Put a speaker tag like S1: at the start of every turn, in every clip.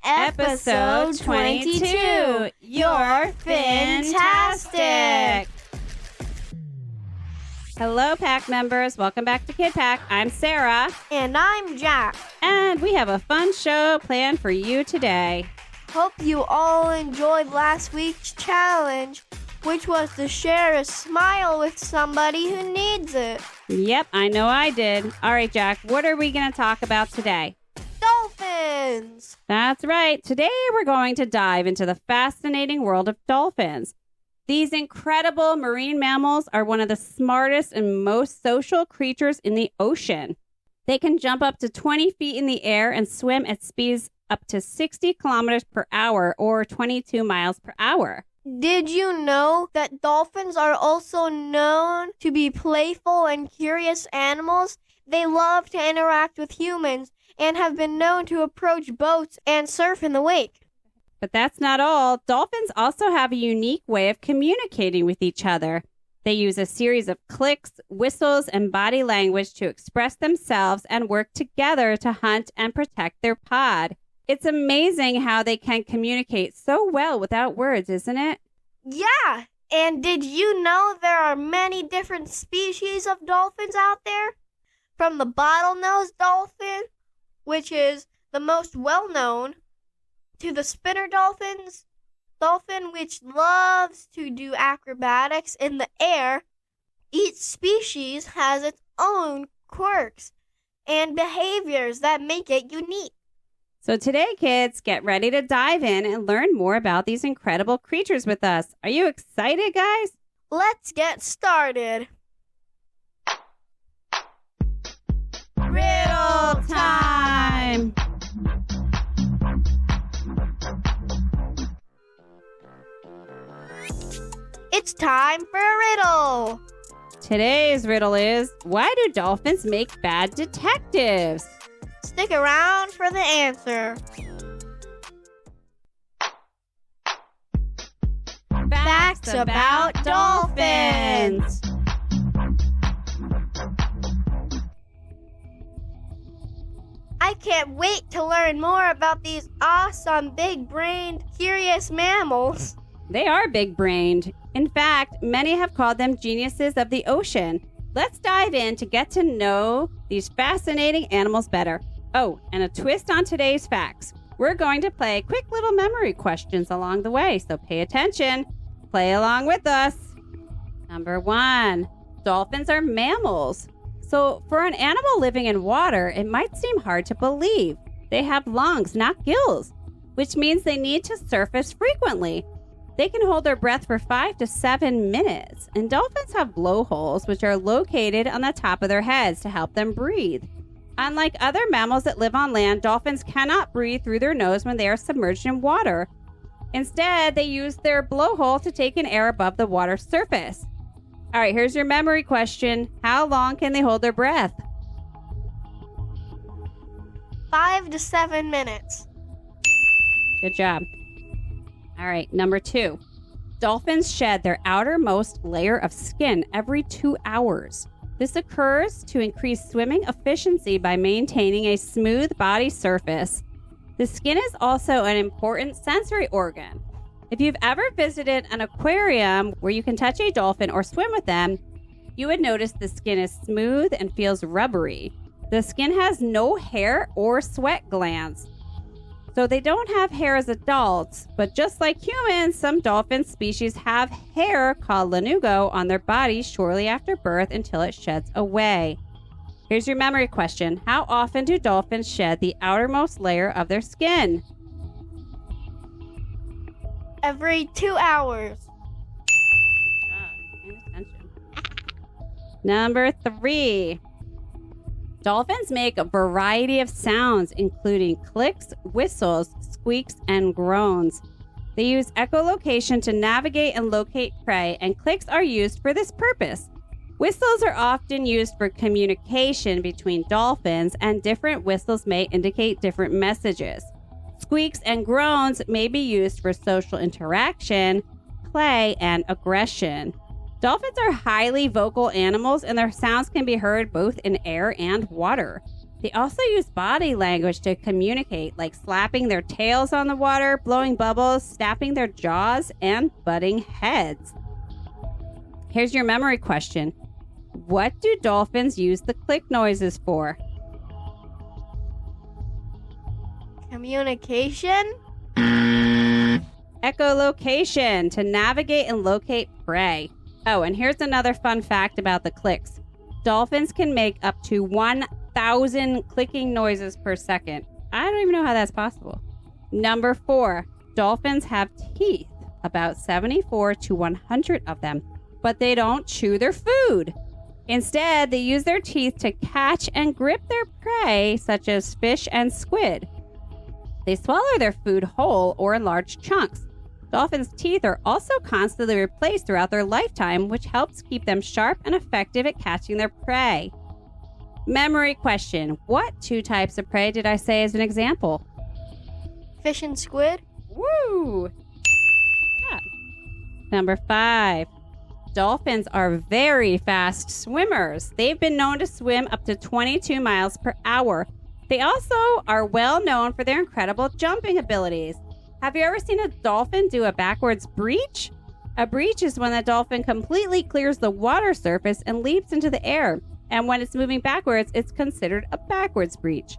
S1: Episode 22. You're FIN-tastic.
S2: Hello, Pack members. Welcome back to Kid Pack. I'm Sarah.
S1: And I'm Jack.
S2: And we have a fun show planned for you today.
S1: Hope you all enjoyed last week's challenge, which was to share a smile with somebody who needs it.
S2: Yep, I know I did. All right, Jack, what are we going to talk about today?
S1: Dolphins!
S2: That's right. Today we're going to dive into the fascinating world of dolphins. These incredible marine mammals are one of the smartest and most social creatures in the ocean. They can jump up to 20 feet in the air and swim at speeds up to 60 kilometers per hour or 22 miles per hour.
S1: Did you know that dolphins are also known to be playful and curious animals? They love to interact with humans and have been known to approach boats and surf in the wake.
S2: But that's not all. Dolphins also have a unique way of communicating with each other. They use a series of clicks, whistles, and body language to express themselves and work together to hunt and protect their pod. It's amazing how they can communicate so well without words, isn't it?
S1: Yeah, and did you know there are many different species of dolphins out there? From the bottlenose dolphin, which is the most well-known, to the spinner dolphin, which loves to do acrobatics in the air. Each species has its own quirks and behaviors that make it unique.
S2: So today, kids, get ready to dive in and learn more about these incredible creatures with us. Are you excited, guys?
S1: Let's get started.
S2: Riddle time!
S1: It's time for a riddle.
S2: Today's riddle is, why do dolphins make bad detectives?
S1: Stick around for the answer.
S2: Facts about dolphins.
S1: I can't wait to learn more about these awesome, big-brained, curious mammals.
S2: They are big-brained. In fact, many have called them geniuses of the ocean. Let's dive in to get to know these fascinating animals better. Oh, and a twist on today's facts. We're going to play quick little memory questions along the way, so pay attention. Play along with us. Number 1, dolphins are mammals. So for an animal living in water, it might seem hard to believe. They have lungs, not gills, which means they need to surface frequently. They can hold their breath for 5 to 7 minutes, and dolphins have blowholes, which are located on the top of their heads to help them breathe. Unlike other mammals that live on land, dolphins cannot breathe through their nose when they are submerged in water. Instead, they use their blowhole to take in air above the water's surface. All right, here's your memory question. How long can they hold their breath?
S1: 5 to 7 minutes.
S2: Good job. All right, number 2. Dolphins shed their outermost layer of skin every 2 hours. This occurs to increase swimming efficiency by maintaining a smooth body surface. The skin is also an important sensory organ. If you've ever visited an aquarium where you can touch a dolphin or swim with them, you would notice the skin is smooth and feels rubbery. The skin has no hair or sweat glands. So they don't have hair as adults, but just like humans, some dolphin species have hair called lanugo on their bodies shortly after birth until it sheds away. Here's your memory question. How often do dolphins shed the outermost layer of their skin?
S1: Every 2 hours.
S2: Paying attention. Number 3. Dolphins make a variety of sounds, including clicks, whistles, squeaks, and groans. They use echolocation to navigate and locate prey, and clicks are used for this purpose. Whistles are often used for communication between dolphins, and different whistles may indicate different messages. Squeaks and groans may be used for social interaction, play, and aggression. Dolphins are highly vocal animals, and their sounds can be heard both in air and water. They also use body language to communicate, like slapping their tails on the water, blowing bubbles, snapping their jaws, and butting heads. Here's your memory question. What do dolphins use the click noises for?
S1: Communication?
S2: Echolocation, to navigate and locate prey. Oh, and here's another fun fact about the clicks. Dolphins can make up to 1,000 clicking noises per second. I don't even know how that's possible. Number 4, dolphins have teeth, about 74 to 100 of them, but they don't chew their food. Instead, they use their teeth to catch and grip their prey, such as fish and squid. They swallow their food whole or in large chunks. Dolphins' teeth are also constantly replaced throughout their lifetime, which helps keep them sharp and effective at catching their prey. Memory question. What 2 types of prey did I say as an example?
S1: Fish and squid?
S2: Woo! Yeah. Number 5. Dolphins are very fast swimmers. They've been known to swim up to 22 miles per hour. They also are well known for their incredible jumping abilities. Have you ever seen a dolphin do a backwards breach? A breach is when the dolphin completely clears the water surface and leaps into the air. And when it's moving backwards, it's considered a backwards breach.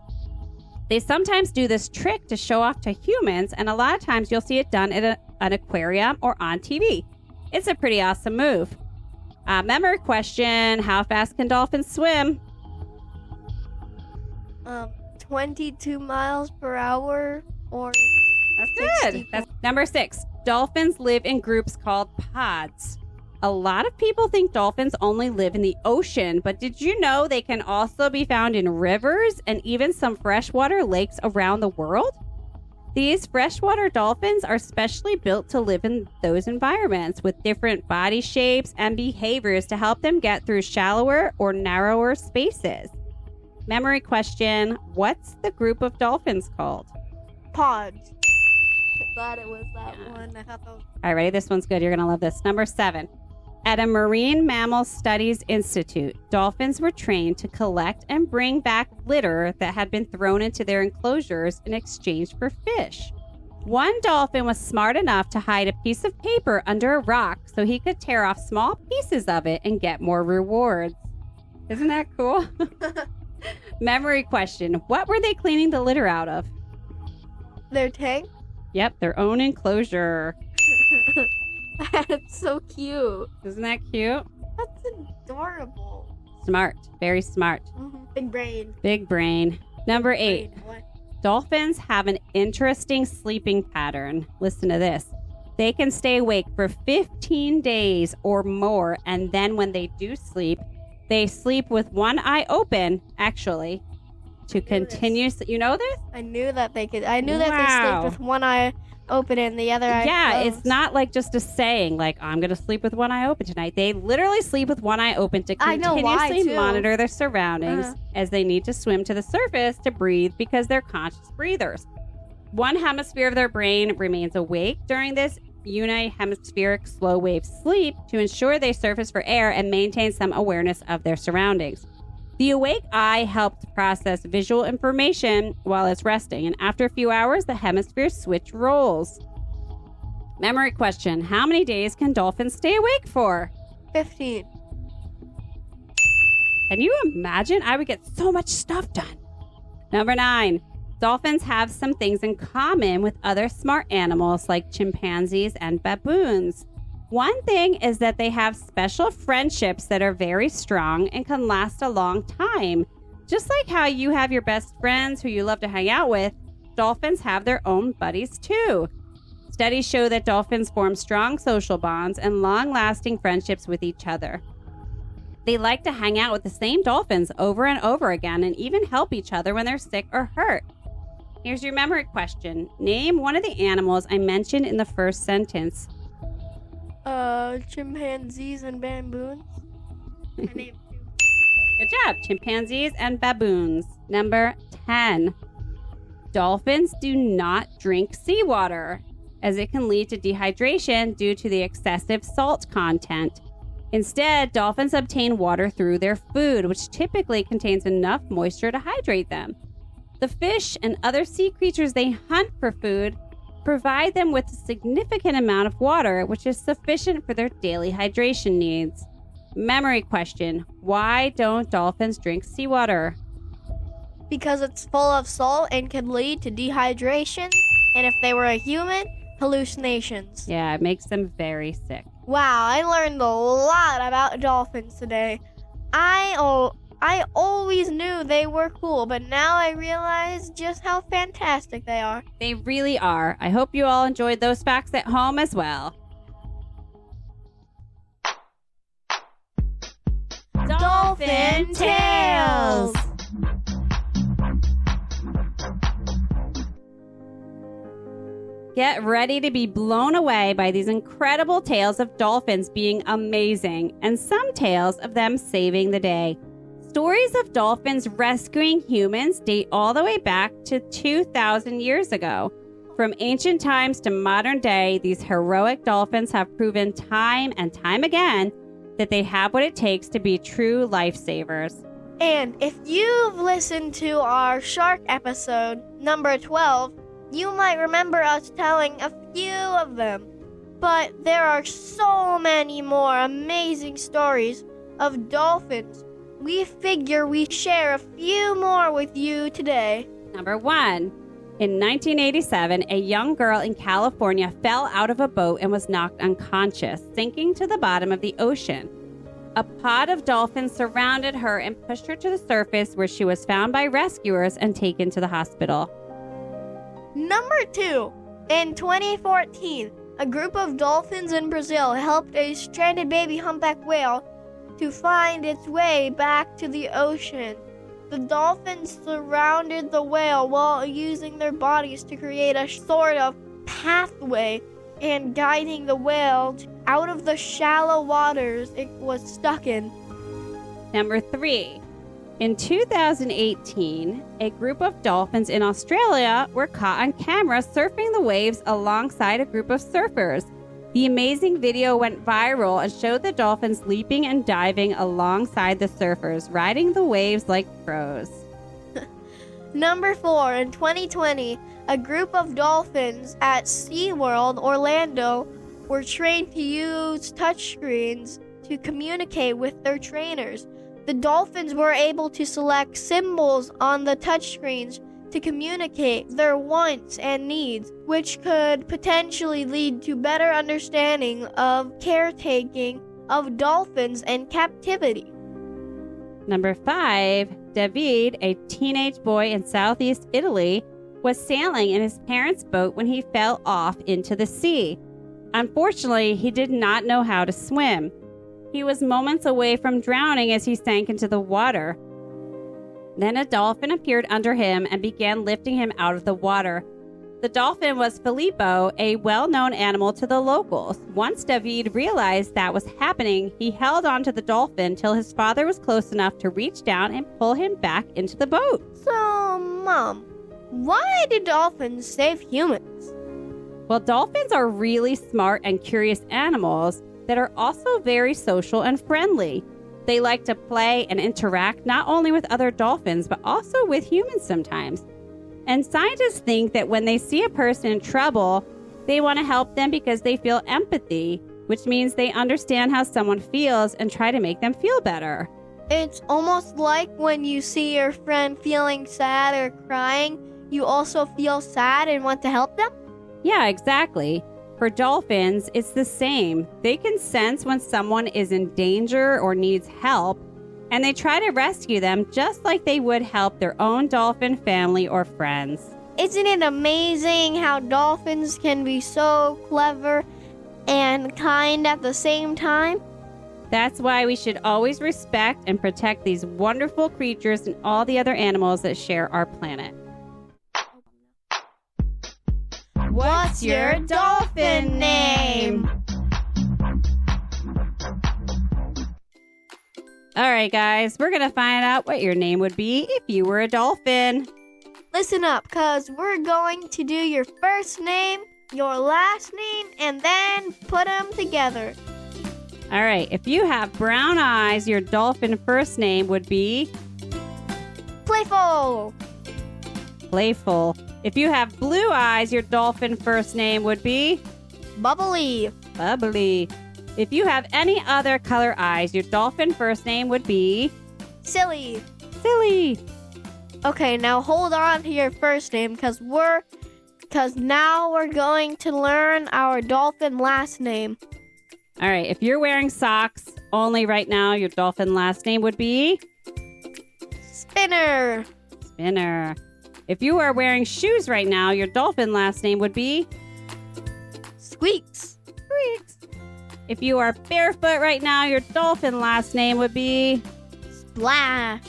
S2: They sometimes do this trick to show off to humans, and a lot of times you'll see it done at an aquarium or on TV. It's a pretty awesome move. Memory question, how fast can dolphins swim?
S1: 22 miles per hour or...
S2: That's good. That's number 6. Dolphins live in groups called pods. A lot of people think dolphins only live in the ocean, but did you know they can also be found in rivers and even some freshwater lakes around the world? These freshwater dolphins are specially built to live in those environments with different body shapes and behaviors to help them get through shallower or narrower spaces. Memory question, what's the group of dolphins called?
S1: Pods. I thought it was that one. I thought that was...
S2: All right, ready? This one's good. You're going to love this. Number 7. At a Marine Mammal Studies Institute, dolphins were trained to collect and bring back litter that had been thrown into their enclosures in exchange for fish. One dolphin was smart enough to hide a piece of paper under a rock so he could tear off small pieces of it and get more rewards. Isn't that cool? Memory question. What were they cleaning the litter out of?
S1: Their tank?
S2: Yep, their own enclosure.
S1: That's so cute.
S2: Isn't that cute?
S1: That's adorable.
S2: Smart. Very smart.
S1: Mm-hmm. Big brain.
S2: Big brain. Number 8. Dolphins have an interesting sleeping pattern. Listen to this. They can stay awake for 15 days or more, and then when they do sleep, they sleep with one eye open, actually, to continue. You know this?
S1: I knew that they could. I knew that they sleep with one eye open and the other eye closed.
S2: It's not like just a saying, like, I'm going to sleep with one eye open tonight. They literally sleep with one eye open to continuously monitor their surroundings as they need to swim to the surface to breathe because they're conscious breathers. One hemisphere of their brain remains awake during this unihemispheric slow wave sleep to ensure they surface for air and maintain some awareness of their surroundings. The awake eye helps process visual information while it's resting, and after a few hours, the hemispheres switch roles. Memory question, how many days can dolphins stay awake for?
S1: 15.
S2: Can you imagine? I would get so much stuff done. Number 9, dolphins have some things in common with other smart animals like chimpanzees and baboons. One thing is that they have special friendships that are very strong and can last a long time. Just like how you have your best friends who you love to hang out with, dolphins have their own buddies too. Studies show that dolphins form strong social bonds and long-lasting friendships with each other. They like to hang out with the same dolphins over and over again and even help each other when they're sick or hurt. Here's your memory question. Name one of the animals I mentioned in the first sentence.
S1: Chimpanzees and baboons. I named 2.
S2: Good job. Chimpanzees and baboons. Number 10. Dolphins do not drink seawater, as it can lead to dehydration due to the excessive salt content. Instead, dolphins obtain water through their food, which typically contains enough moisture to hydrate them. The fish and other sea creatures they hunt for food provide them with a significant amount of water, which is sufficient for their daily hydration needs. Memory question: why don't dolphins drink seawater?
S1: Because it's full of salt and could lead to dehydration, and if they were a human, hallucinations.
S2: Yeah, it makes them very sick.
S1: Wow, I learned a lot about dolphins today. I always knew they were cool, but now I realize just how fantastic they are.
S2: They really are. I hope you all enjoyed those facts at home as well.
S1: Dolphin Tales!
S2: Get ready to be blown away by these incredible tales of dolphins being amazing, and some tales of them saving the day. Stories of dolphins rescuing humans date all the way back to 2,000 years ago. From ancient times to modern day, these heroic dolphins have proven time and time again that they have what it takes to be true lifesavers.
S1: And if you've listened to our shark episode, number 12, you might remember us telling a few of them. But there are so many more amazing stories of dolphins. We figure we share a few more with you today.
S2: Number 1. In 1987, a young girl in California fell out of a boat and was knocked unconscious, sinking to the bottom of the ocean. A pod of dolphins surrounded her and pushed her to the surface, where she was found by rescuers and taken to the hospital.
S1: Number 2. In 2014, a group of dolphins in Brazil helped a stranded baby humpback whale to find its way back to the ocean. The dolphins surrounded the whale while using their bodies to create a sort of pathway and guiding the whale out of the shallow waters it was stuck in.
S2: Number 3. In 2018, a group of dolphins in Australia were caught on camera surfing the waves alongside a group of surfers. The amazing video went viral and showed the dolphins leaping and diving alongside the surfers, riding the waves like pros.
S1: Number 4. In 2020, a group of dolphins at SeaWorld Orlando were trained to use touchscreens to communicate with their trainers. The dolphins were able to select symbols on the touchscreens to communicate their wants and needs, which could potentially lead to better understanding of caretaking of dolphins in captivity.
S2: Number 5, David, a teenage boy in southeast Italy, was sailing in his parents' boat when he fell off into the sea. Unfortunately, he did not know how to swim. He was moments away from drowning as he sank into the water. Then a dolphin appeared under him and began lifting him out of the water. The dolphin was Filippo, a well-known animal to the locals. Once David realized that was happening, he held on to the dolphin till his father was close enough to reach down and pull him back into the boat.
S1: So, Mom, why do dolphins save humans?
S2: Well, dolphins are really smart and curious animals that are also very social and friendly. They like to play and interact not only with other dolphins, but also with humans sometimes. And scientists think that when they see a person in trouble, they want to help them because they feel empathy, which means they understand how someone feels and try to make them feel better.
S1: It's almost like when you see your friend feeling sad or crying, you also feel sad and want to help them?
S2: Yeah, exactly. For dolphins, it's the same. They can sense when someone is in danger or needs help, and they try to rescue them just like they would help their own dolphin family or friends.
S1: Isn't it amazing how dolphins can be so clever and kind at the same time?
S2: That's why we should always respect and protect these wonderful creatures and all the other animals that share our planet.
S1: What's your dolphin name?
S2: All right, guys, we're going to find out what your name would be if you were a dolphin.
S1: Listen up, because we're going to do your first name, your last name, and then put them together.
S2: All right. If you have brown eyes, your dolphin first name would be
S1: Playful.
S2: Playful. If you have blue eyes, your dolphin first name would be
S1: Bubbly.
S2: Bubbly. If you have any other color eyes, your dolphin first name would be
S1: Silly.
S2: Silly.
S1: Okay, now hold on to your first name because now we're going to learn our dolphin last name.
S2: All right. If you're wearing socks only right now, your dolphin last name would be
S1: Spinner.
S2: Spinner. If you are wearing shoes right now, your dolphin last name would be
S1: Squeaks.
S2: Squeaks. If you are barefoot right now, your dolphin last name would be
S1: Splash.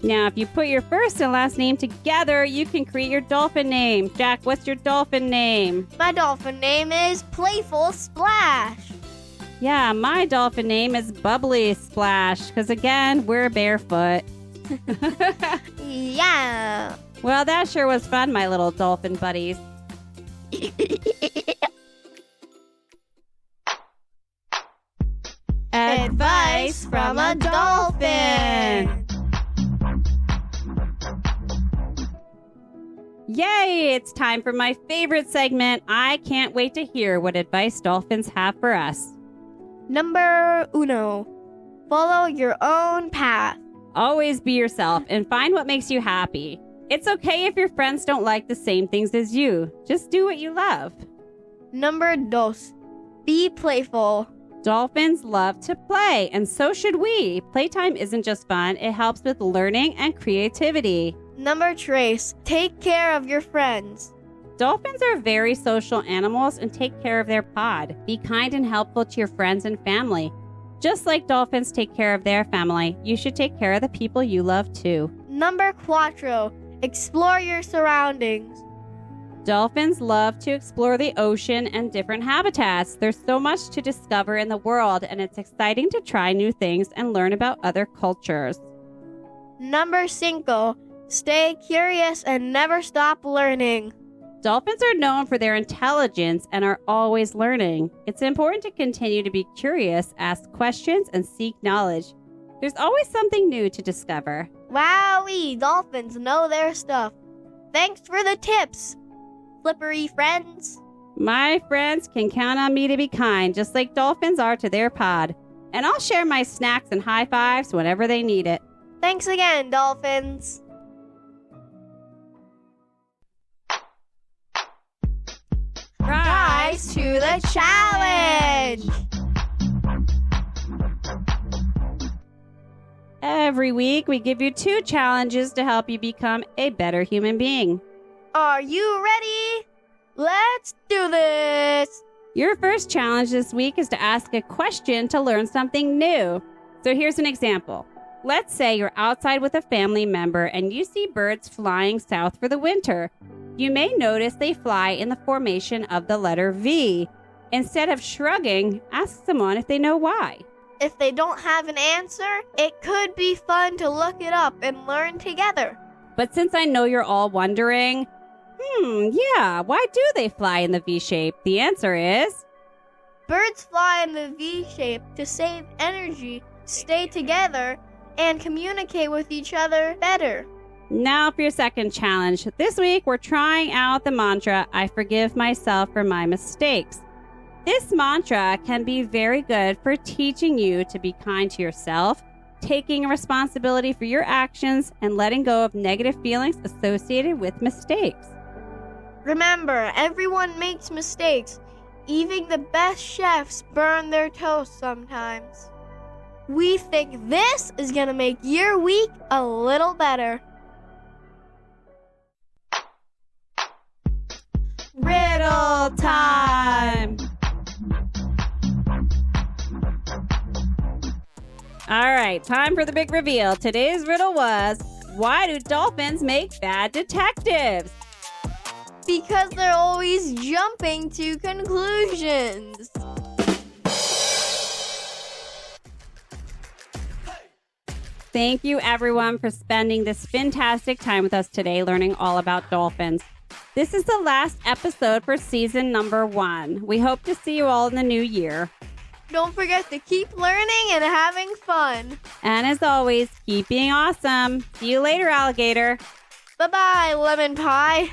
S2: Now, if you put your first and last name together, you can create your dolphin name. Jack, what's your dolphin name?
S1: My dolphin name is Playful Splash.
S2: Yeah, my dolphin name is Bubbly Splash, because again, we're barefoot.
S1: Yeah.
S2: Well, that sure was fun, my little dolphin buddies. Advice from a dolphin. Yay! It's time for my favorite segment. I can't wait to hear what advice dolphins have for us.
S1: Number uno. Follow your own path.
S2: Always be yourself and find what makes you happy. It's okay if your friends don't like the same things as you. Just do what you love.
S1: Number dos. Be playful.
S2: Dolphins love to play, and so should we. Playtime isn't just fun, it helps with learning and creativity.
S1: Number tres. Take care of your friends.
S2: Dolphins are very social animals and take care of their pod. Be kind and helpful to your friends and family. Just like dolphins take care of their family, you should take care of the people you love too.
S1: Number cuatro. Explore your surroundings.
S2: Dolphins love to explore the ocean and different habitats. There's so much to discover in the world, and it's exciting to try new things and learn about other cultures.
S1: Number cinco. Stay curious and never stop learning.
S2: Dolphins are known for their intelligence and are always learning. It's important to continue to be curious, ask questions, and seek knowledge. There's always something new to discover.
S1: Wowee, dolphins know their stuff. Thanks for the tips, slippery friends.
S2: My friends can count on me to be kind, just like dolphins are to their pod. And I'll share my snacks and high fives whenever they need it.
S1: Thanks again, dolphins. Rise to the challenge!
S2: Every week, we give you 2 challenges to help you become a better human being.
S1: Are you ready? Let's do this!
S2: Your first challenge this week is to ask a question to learn something new. So here's an example. Let's say you're outside with a family member and you see birds flying south for the winter. You may notice they fly in the formation of the letter V. Instead of shrugging, ask someone if they know why.
S1: If they don't have an answer, it could be fun to look it up and learn together.
S2: But since I know you're all wondering, why do they fly in the V shape? The answer is
S1: birds fly in the V shape to save energy, stay together, and communicate with each other better.
S2: Now for your second challenge. This week, we're trying out the mantra, I forgive myself for my mistakes. This mantra can be very good for teaching you to be kind to yourself, taking responsibility for your actions, and letting go of negative feelings associated with mistakes.
S1: Remember, everyone makes mistakes. Even the best chefs burn their toast sometimes. We think this is going to make your week a little better.
S2: Riddle time! All right, time for the big reveal. Today's riddle was, why do dolphins make bad detectives?
S1: Because they're always jumping to conclusions.
S2: Thank you, everyone, for spending this FIN-tastic time with us today learning all about dolphins. This is the last episode for season number 1. We hope to see you all in the new year.
S1: Don't forget to keep learning and having fun.
S2: And as always, keep being awesome. See you later, alligator.
S1: Bye-bye, lemon pie.